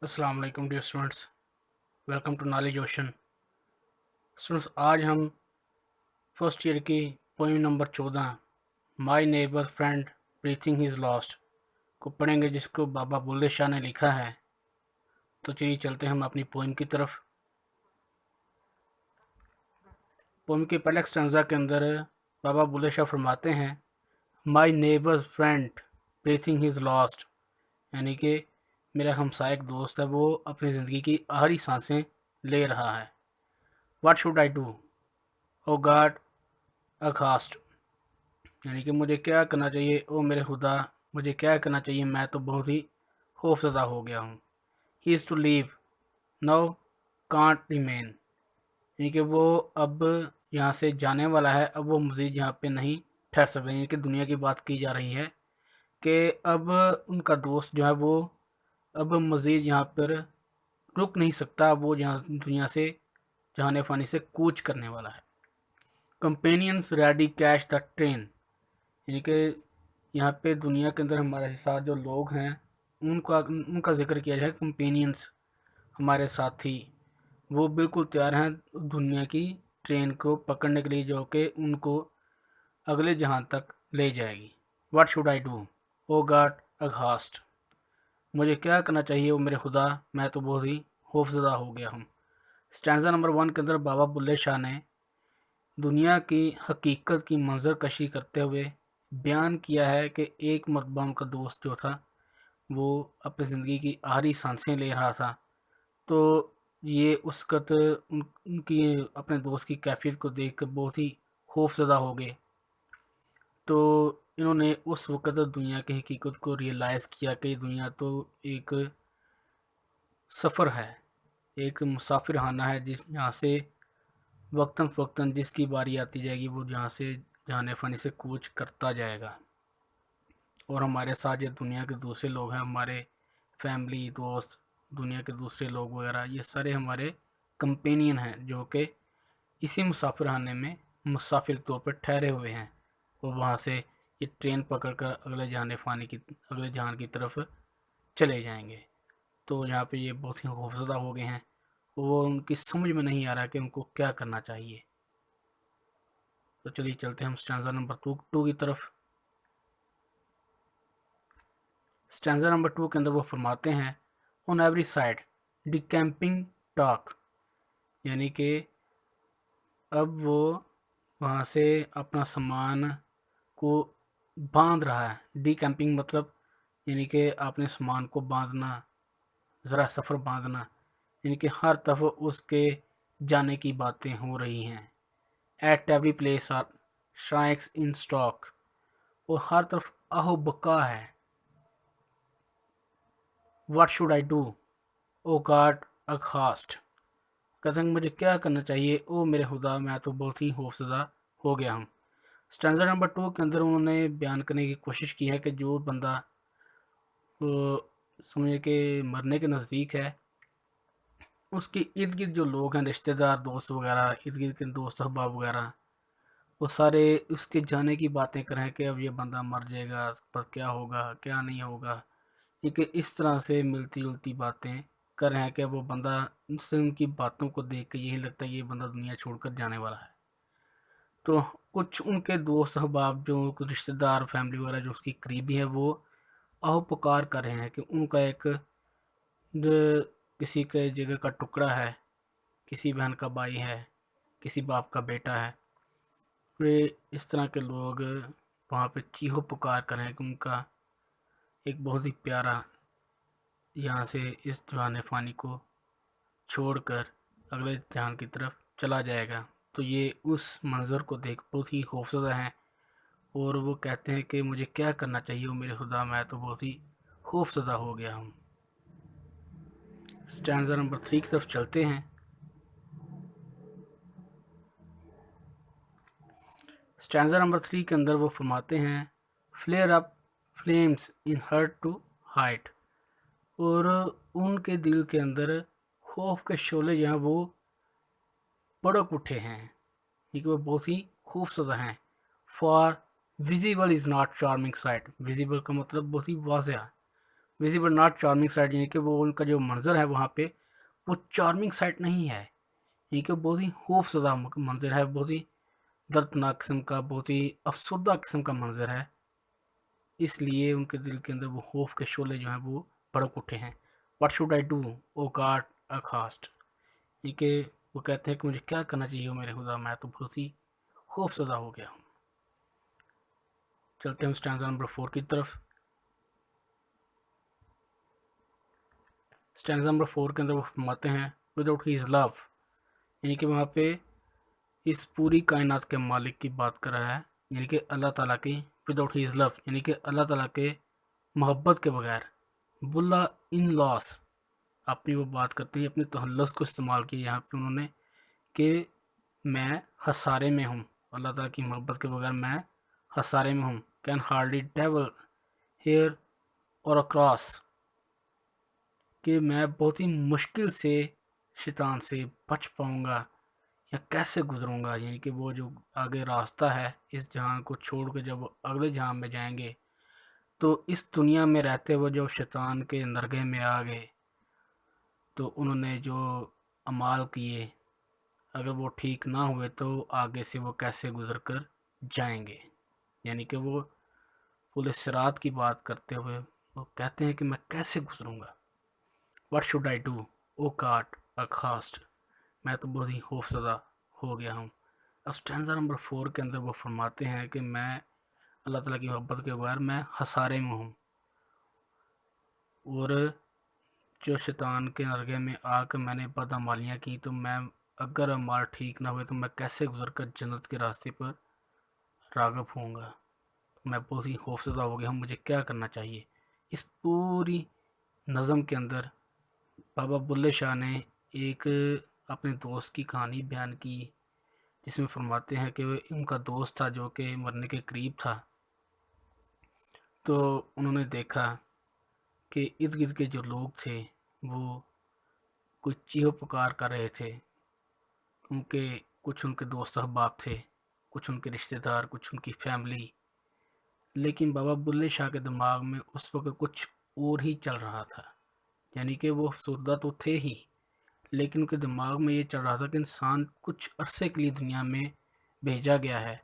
अस्सलाम वालेकुम dear students, welcome to knowledge ocean. Students, आज हम फर्स्ट ईयर की poem number 14 my neighbour friend breathing is lost को पढ़ेंगे, जिसको बाबा बुल्ले शाह ने लिखा है। तो चलिए चलते हैं हम अपनी पोइम की तरफ। पोइम के पहले स्टैंजा के अंदर बाबा बुल्ले शाह फरमाते हैं माई neighbours friend breathing is lost, यानी कि मेरा हमसायक दोस्त है, वो अपनी ज़िंदगी की आखिरी सांसें ले रहा है। What should I do O God a cast, यानी कि मुझे क्या करना चाहिए ओ मेरे खुदा, मुझे क्या करना चाहिए, मैं तो बहुत ही खौफज़दा हो गया हूँ। He is to leave now can't remain, यानी कि वो अब यहाँ से जाने वाला है, अब वो मज़ीद यहाँ पे नहीं ठहर सकते। यानी कि दुनिया की बात की जा रही है कि अब उनका दोस्त जो है वो अब मज़ीद यहाँ पर रुक नहीं सकता, वो यहाँ दुनिया से जहाने फ़ानी से कूच करने वाला है। Companions ready catch the train, यानी कि यहाँ पे दुनिया के अंदर हमारे साथ जो लोग हैं उनका जिक्र किया जाए। कंपेनियंस हमारे साथी, वो बिल्कुल तैयार हैं दुनिया की ट्रेन को पकड़ने के लिए, जो कि उनको अगले जहां तक ले जाएगी। What should I do O God aghast, मुझे क्या करना चाहिए वो मेरे खुदा, मैं तो बहुत ही खौफजदा हो गया हूँ। स्टैंजा नंबर 1 के अंदर बाबा बुल्ले शाह ने दुनिया की हकीकत की मंजर कशी करते हुए बयान किया है कि एक मरतबा उनका दोस्त जो था वो अपनी ज़िंदगी की आखिरी सांसें ले रहा था। तो ये उस वक़्त उनकी अपने दोस्त की कैफियत को देख कर बहुत ही खौफज़दा हो गए। तो इन्होंने उस वक़्त दुनिया की हकीकत को रियलाइज़ किया कि दुनिया तो एक सफ़र है, एक मुसाफिरखाना है, जिस यहाँ से वक्तन फ़वक्तन जिसकी बारी आती जाएगी वो जहाँ से जाने फ़ानी से कूच करता जाएगा। और हमारे साथ जो दुनिया के दूसरे लोग हैं, हमारे फैमिली, दोस्त, दुनिया के दूसरे लोग वगैरह, ये सारे हमारे कंपेनियन हैं, जो कि इसी मुसाफिरखाने में मुसाफिर के तौर पर ठहरे हुए हैं। और वहाँ से ये ट्रेन पकड़कर अगले जहान की तरफ चले जाएंगे। तो यहाँ पे ये बहुत ही खौफज़दा हो गए हैं, वो उनकी समझ में नहीं आ रहा कि उनको क्या करना चाहिए। तो चलिए चलते हैं हम स्टैंजा नंबर टू की तरफ। स्टैंजा नंबर 2 के अंदर वो फरमाते हैं ऑन एवरी साइड डिकैम्पिंग टॉक, यानी कि अब वो वहाँ से अपना सामान को बांध रहा है। डिकैम्पिंग मतलब यानी कि अपने सामान को बांधना, ज़रा सफ़र बांधना, यानी कि हर तरफ उसके जाने की बातें हो रही हैं। At every place are shrieks in stock, वो हर तरफ आहो बका है। What should I do O God aghast, कहते हैं मुझे क्या करना चाहिए ओ मेरे खुदा, मैं तो बहुत ही खौफज़दा हो गया हूँ। स्टैंजा नंबर 2 के अंदर उन्होंने बयान करने की कोशिश की है कि जो बंदा समझे कि मरने के नज़दीक है, उसके इर्द गिर्द जो लोग हैं, रिश्तेदार, दोस्त वगैरह, इर्द गिर्द के दोस्त अहबाब वगैरह, वो सारे उसके जाने की बातें करें कि अब ये बंदा मर जाएगा, पर क्या होगा क्या नहीं होगा। ये कि इस तरह से मिलती जुलती बातें कर रहे हैं कि वो बंदा, उससे उनकी बातों को देख के यही लगता है ये बंदा दुनिया छोड़कर जाने वाला है। तो कुछ उनके दोस्त अहबाब, जो कुछ रिश्तेदार, फैमिली वगैरह जो उसकी करीबी है, वो आहो पुकार कर रहे हैं कि उनका एक किसी के जिगर का टुकड़ा है, किसी बहन का भाई है, किसी बाप का बेटा है। वे इस तरह के लोग वहाँ पे चीहो पुकार कर रहे हैं कि उनका एक बहुत ही प्यारा यहाँ से इस जहान फ़ानी को छोड़कर अगले जहान की तरफ चला जाएगा। तो ये उस मंज़र को देख बहुत ही खौफज़दा हैं, और वो कहते हैं कि मुझे क्या करना चाहिए वो मेरे खुदा, मैं तो बहुत ही खौफज़दा हो गया हूँ। स्टैंजा नंबर 3 की तरफ चलते हैं। स्टैंजा नंबर 3 के अंदर वो फरमाते हैं flare up flames in heart to height, और उनके दिल के अंदर खौफ के शोले जो हैं वो भड़क उठे हैं, क्योंकि वो बहुत ही खूबसूरत हैं। For visible is not charming site, visible का मतलब बहुत ही वाज़ेह, विजिबल नॉट चार्मिंग साइट, यानी कि वो उनका जो मंजर है वहाँ पे वो चार्मिंग साइट नहीं है, यानी कि बहुत ही खूबसूरत मंजर है, बहुत ही दर्दनाक किस्म का, बहुत ही अफसरदा किस्म का मंजर है। इसलिए उनके दिल के अंदर वो खौफ के शोले जो हैं वो भड़क उठे हैं। What should I do O God aghast, ये कि वो कहते हैं कि मुझे क्या करना चाहिए मेरे खुदा, मैं तो बहुत ही खौफजदा हो गया हूँ। चलते हैं स्टैंजा नंबर 4 की तरफ। स्टैंजा नंबर 4 के अंदर वो फरमाते हैं विदाउट हिज लव, यानी कि वहाँ पे इस पूरी कायनात के मालिक की बात कर रहा है, यानी कि अल्लाह ताला की। विदाउट हिज लव यानी कि अल्लाह ताला के मोहब्बत के बगैर। बुल्ला इन लॉस, अपनी वो बात करते हैं, अपने तहल्लुस को इस्तेमाल किया यहाँ पे उन्होंने कि मैं हसारे में हूँ, अल्लाह ताला की मोहब्बत के बगैर मैं हसारे में हूँ। कैन हार्डली ट्रेवल हेयर और अक्रॉस, कि मैं बहुत ही मुश्किल से शैतान से बच पाऊँगा या कैसे गुजरूँगा, यानी कि वो जो आगे रास्ता है इस जहान को छोड़ के जब अगले जहान में जाएंगे, तो इस दुनिया में रहते हुए जो शैतान के नरगे में आ गए, तो उन्होंने जो अमाल किए अगर वो ठीक ना हुए तो आगे से वो कैसे गुजर कर जाएंगे। यानी कि वो पुलिस सिरात की बात करते हुए वो कहते हैं कि मैं कैसे गुजरूँगा। What should I do O God aghast, मैं तो बहुत ही खौफजदा हो गया हूँ। अब स्टैंजा नंबर 4 के अंदर वो फरमाते हैं कि मैं अल्लाह ताला की मोहब्बत के बगैर मैं हसारे में हूँ, और जो शैतान के नरगे में आकर मैंने बदअमालियाँ की, तो मैं अगर अमाल ठीक ना हुए तो मैं कैसे गुजर कर जन्नत के रास्ते पर राग़िब होऊंगा। मैं बहुत ही खौफजदा हो गया हूँ, मुझे क्या करना चाहिए। इस पूरी नज़म के अंदर बाबा बुल्ले शाह ने एक अपने दोस्त की कहानी बयान की, जिसमें फरमाते हैं कि उनका दोस्त था जो कि मरने के करीब था, तो उन्होंने देखा कि इर्द गिर्द के जो लोग थे वो कुछ चीहो पुकार कर रहे थे, उनके कुछ उनके दोस्त अहबाब थे, कुछ उनके रिश्तेदार, कुछ उनकी फैमिली। लेकिन बाबा बुल्ले शाह के दिमाग में उस वक्त कुछ और ही चल रहा था, यानी कि वो अफसरदा तो थे ही, लेकिन उनके दिमाग में ये चल रहा था कि इंसान कुछ अरसे के लिए दुनिया में भेजा गया है,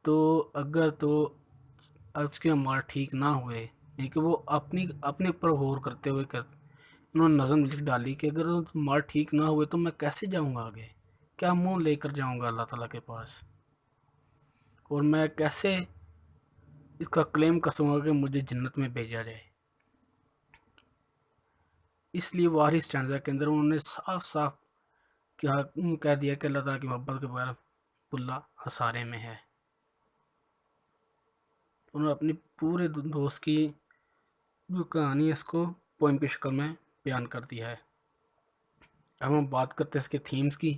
तो अगर तो उसके अमाल ठीक ना हुए, यानी कि वो अपनी अपने ऊपर गौर करते हुए उन्होंने नज़म लिख डाली कि अगर अमाल ठीक ना हुए तो मैं कैसे जाऊंगा आगे, क्या मुंह लेकर जाऊंगा अल्लाह ताला के पास, और मैं कैसे इसका क्लेम कसूँगा कि मुझे जन्नत में भेजा जाए। इसलिए वो आखिरी स्टैंजा के अंदर उन्होंने साफ साफ कह दिया कि अल्लाह ताला की मोहब्बत के बगैर बुल्ला हसारे में है। उन्होंने अपनी पूरे दोस्त की जो कहानी है इसको पोइम की शक्ल में बयान कर दिया है। अब हम बात करते हैं इसके थीम्स की,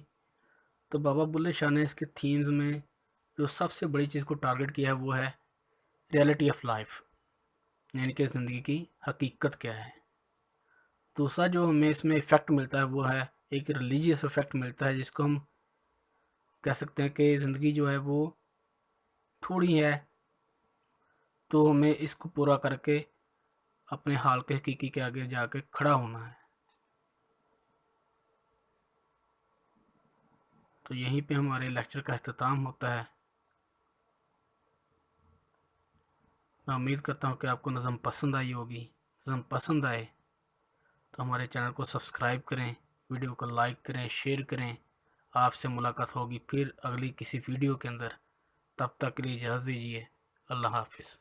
तो बाबा बुल्ले शाह ने इसके थीम्स में जो सबसे बड़ी चीज़ को टारगेट किया है वो है रियलिटी ऑफ लाइफ, यानी कि ज़िंदगी की हकीकत क्या है। दूसरा जो हमें इसमें इफ़ेक्ट मिलता है वो है एक रिलीजियस इफ़ेक्ट मिलता है, जिसको हम कह सकते हैं कि ज़िंदगी जो है वो थोड़ी है, तो हमें इसको पूरा करके अपने हाल के हकीकी के आगे जाके खड़ा होना है। तो यहीं पे हमारे लेक्चर का अख्ताम होता है। मैं उम्मीद करता हूँ कि आपको नज़म पसंद आई होगी। नज़म पसंद आए तो हमारे चैनल को सब्सक्राइब करें, वीडियो को लाइक करें, शेयर करें। आपसे मुलाकात होगी फिर अगली किसी वीडियो के अंदर। तब तक के लिए इजाज़त दीजिए। अल्लाह हाफिज़।